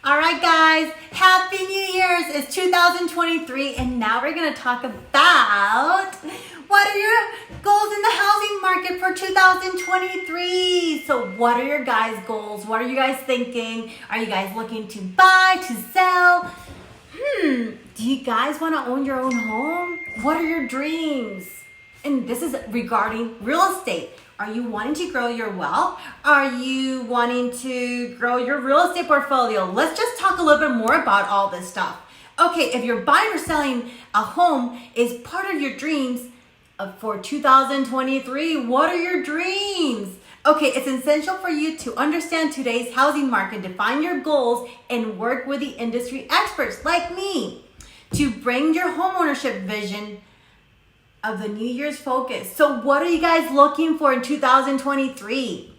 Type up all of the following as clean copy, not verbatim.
All right, guys, Happy New Year's. It's 2023, and now we're going to talk about what are your goals in the housing market for 2023. So what are your guys' goals? What are you guys thinking? Are you guys looking to buy, to sell? Do you guys want to own your own home? What are your dreams? And this is regarding real estate. Are you wanting to grow your wealth? Are you wanting to grow your real estate portfolio? Let's just talk a little bit more about all this stuff. Okay, if you're buying or selling a home is part of your dreams for 2023, what are your dreams? Okay, it's essential for you to understand today's housing market, define your goals, and work with the industry experts like me to bring your homeownership vision of the New Year's focus. So what are you guys looking for in 2023?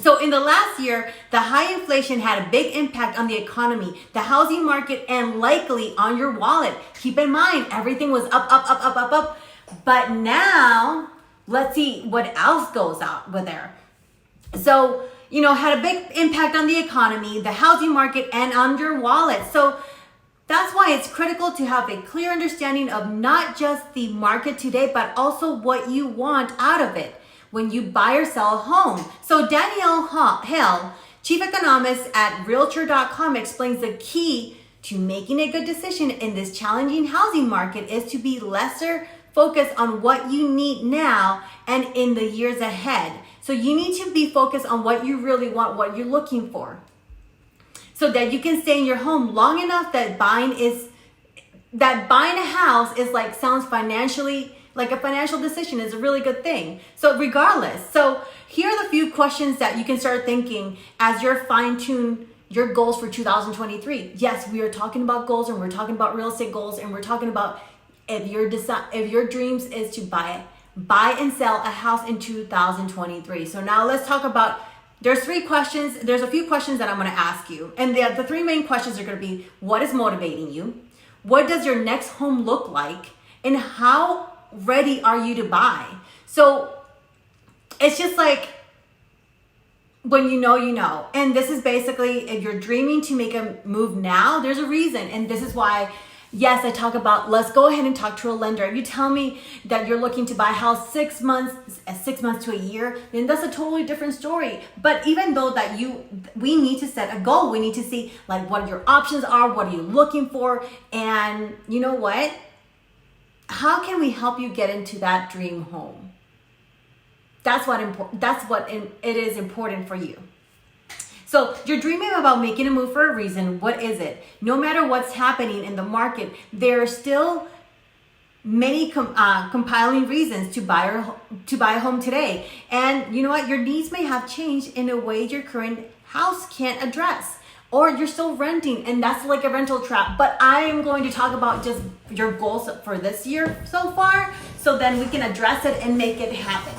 So in the last year, the high inflation had a big impact on the economy, the housing market, and likely on your wallet. Keep in mind, everything was up. But now, let's see what else goes out with there. So, had a big impact on the economy, the housing market, and on your wallet. So that's why it's critical to have a clear understanding of not just the market today, but also what you want out of it when you buy or sell a home. So Danielle Hale, chief economist at realtor.com, explains the key to making a good decision in this challenging housing market is to be lesser focused on what you need now and in the years ahead. So you need to be focused on what you really want, what you're looking for, so that you can stay in your home long enough that buying a house is sounds financially like a financial decision is a really good thing. So regardless, here are the few questions that you can start thinking as you're fine-tune your goals for 2023. Yes, we are talking about goals, and we're talking about real estate goals, and we're talking about if your dreams is to buy and sell a house in 2023. So now let's talk about. There's a few questions that I'm going to ask you. And the three main questions are going to be, what is motivating you? What does your next home look like? And how ready are you to buy? So it's just like, when you know. And this is basically, if you're dreaming to make a move now, there's a reason. And this is why, yes, I talk about, let's go ahead and talk to a lender. If you tell me that you're looking to buy a house 6 months to a year, then that's a totally different story. But even though we need to set a goal, we need to see what your options are, what are you looking for, and you know what? How can we help you get into that dream home? That's what it is important for you. So you're dreaming about making a move for a reason. What is it? No matter what's happening in the market, there are still many compiling reasons to buy a home today. And you know what? Your needs may have changed in a way your current house can't address. Or you're still renting, and that's like a rental trap. But I am going to talk about just your goals for this year so far, so then we can address it and make it happen.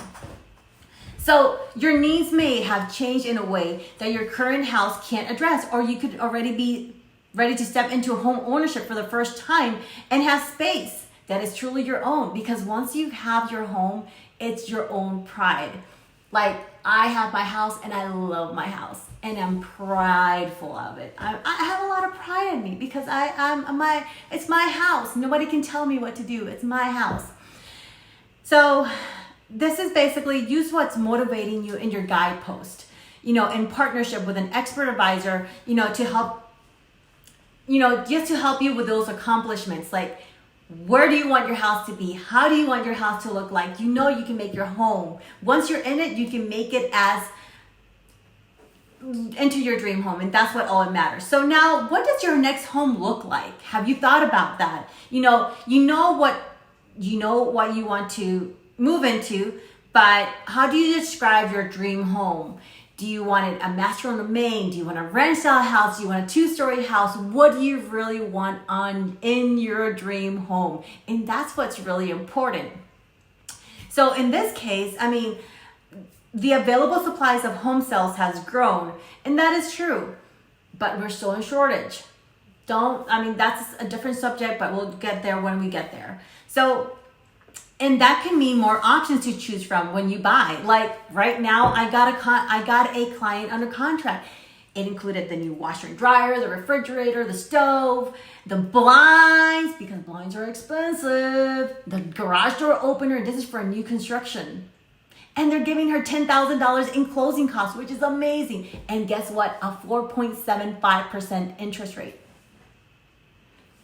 So your needs may have changed in a way that your current house can't address, or you could already be ready to step into home ownership for the first time and have space that is truly your own. Because once you have your home, it's your own pride. I have my house and I love my house and I'm prideful of it. I have a lot of pride in me because it's my house. Nobody can tell me what to do. It's my house. So this is basically use what's motivating you in your guidepost, in partnership with an expert advisor, to help, just to help you with those accomplishments. Where do you want your house to be? How do you want your house to look like? You can make your home. Once you're in it, you can make it into your dream home, and that's what all it matters. So now, what does your next home look like? Have you thought about that? You know what you want to move into, but how do you describe your dream home? Do you want it a master on the main? Do you want a ranch style house? Do you want a 2-story house? What do you really want in your dream home? And that's what's really important. So in this case, the available supplies of home sales has grown, and that is true, but we're still in shortage. That's a different subject, but we'll get there when we get there. So, and that can mean more options to choose from when you buy. Right now, I got a client under contract. It included the new washer and dryer, the refrigerator, the stove, the blinds, because blinds are expensive, the garage door opener. This is for a new construction. And they're giving her $10,000 in closing costs, which is amazing. And guess what? A 4.75% interest rate.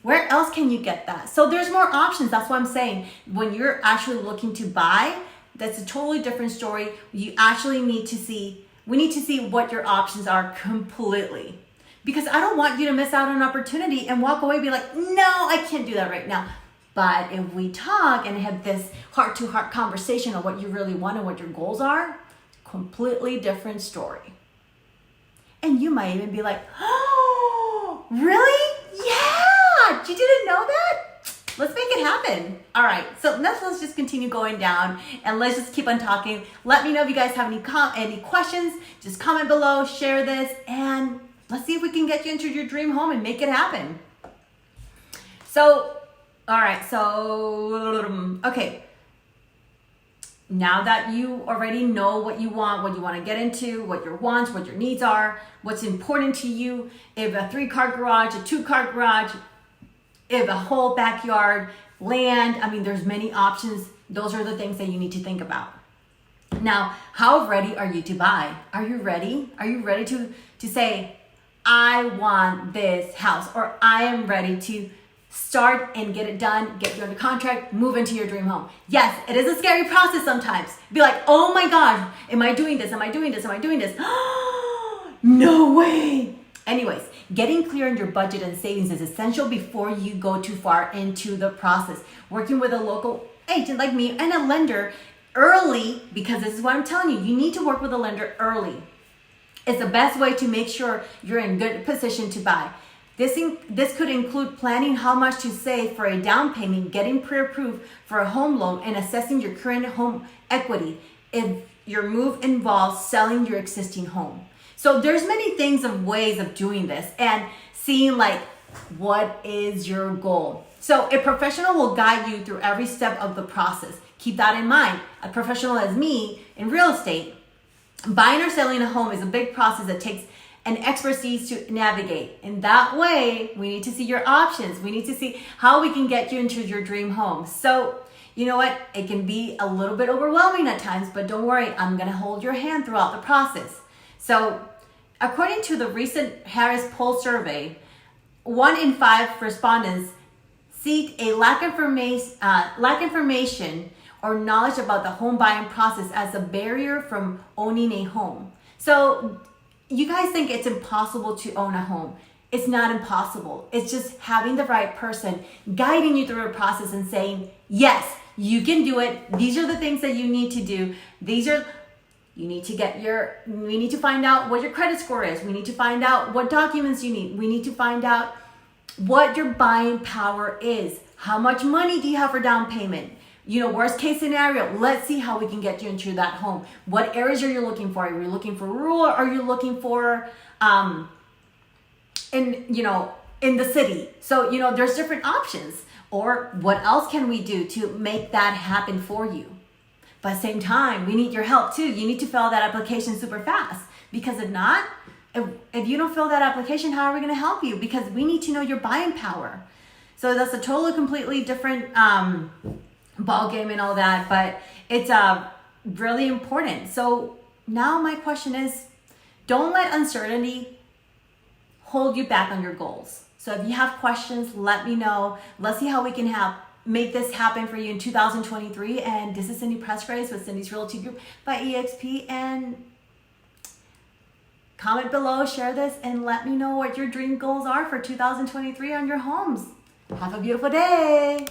Where else can you get that? So there's more options. That's what I'm saying. When you're actually looking to buy, that's a totally different story. You actually need to see, we need to see what your options are completely. Because I don't want you to miss out on an opportunity and walk away and be like, no, I can't do that right now. But if we talk and have this heart-to-heart conversation on what you really want and what your goals are, completely different story. And you might even be like, oh, really? Yeah, you didn't know that? Let's make it happen. All right, so let's just continue going down and let's just keep on talking. Let me know if you guys have any questions. Just comment below, share this, and let's see if we can get you into your dream home and make it happen. So, all right, so, okay. Now that you already know what you want to get into, what your wants, what your needs are, what's important to you, if a 3-car garage, a 2-car garage, if a whole backyard, land, I mean, there's many options. Those are the things that you need to think about. Now, how ready are you to buy? Are you ready? Are you ready to say, I want this house, or I am ready to start and get it done, get you under contract, move into your dream home? Yes, it is a scary process sometimes. Be like, oh my God, am I doing this? Am I doing this? Am I doing this? No way. Anyways, getting clear on your budget and savings is essential before you go too far into the process. Working with a local agent like me and a lender early, because this is what I'm telling you, you need to work with a lender early. It's the best way to make sure you're in good position to buy. This could include planning how much to save for a down payment, getting pre-approved for a home loan, and assessing your current home equity if your move involves selling your existing home. So there's many things of ways of doing this and seeing like, what is your goal? So a professional will guide you through every step of the process. Keep that in mind. A professional as me in real estate, buying or selling a home is a big process that takes an expertise to navigate. In that way, we need to see your options. We need to see how we can get you into your dream home. So, you know what? It can be a little bit overwhelming at times, but don't worry, I'm gonna hold your hand throughout the process. So, according to the recent Harris Poll survey, 1 in 5 respondents seek a lack information or knowledge about the home buying process as a barrier from owning a home. So, you guys think it's impossible to own a home. It's not impossible. It's just having the right person guiding you through a process and saying, yes, you can do it. These are the things that you need to do. We need to find out what your credit score is. We need to find out what documents you need. We need to find out what your buying power is. How much money do you have for down payment? You know, worst case scenario, let's see how we can get you into that home. What areas are you looking for? Are you looking for rural, or are you looking for in the city? So, there's different options. Or what else can we do to make that happen for you? But at the same time, we need your help too. You need to fill that application super fast, because if not, if you don't fill that application, how are we going to help you? Because we need to know your buying power. So that's a totally completely different ball game and all that, but it's really important. So now my question is, don't let uncertainty hold you back on your goals. So if you have questions, let me know. Let's see how we can make this happen for you in 2023. And this is Cindy Pressgrace with Cindy's Realty Group by EXP. And comment below, share this, and let me know what your dream goals are for 2023 on your homes. Have a beautiful day.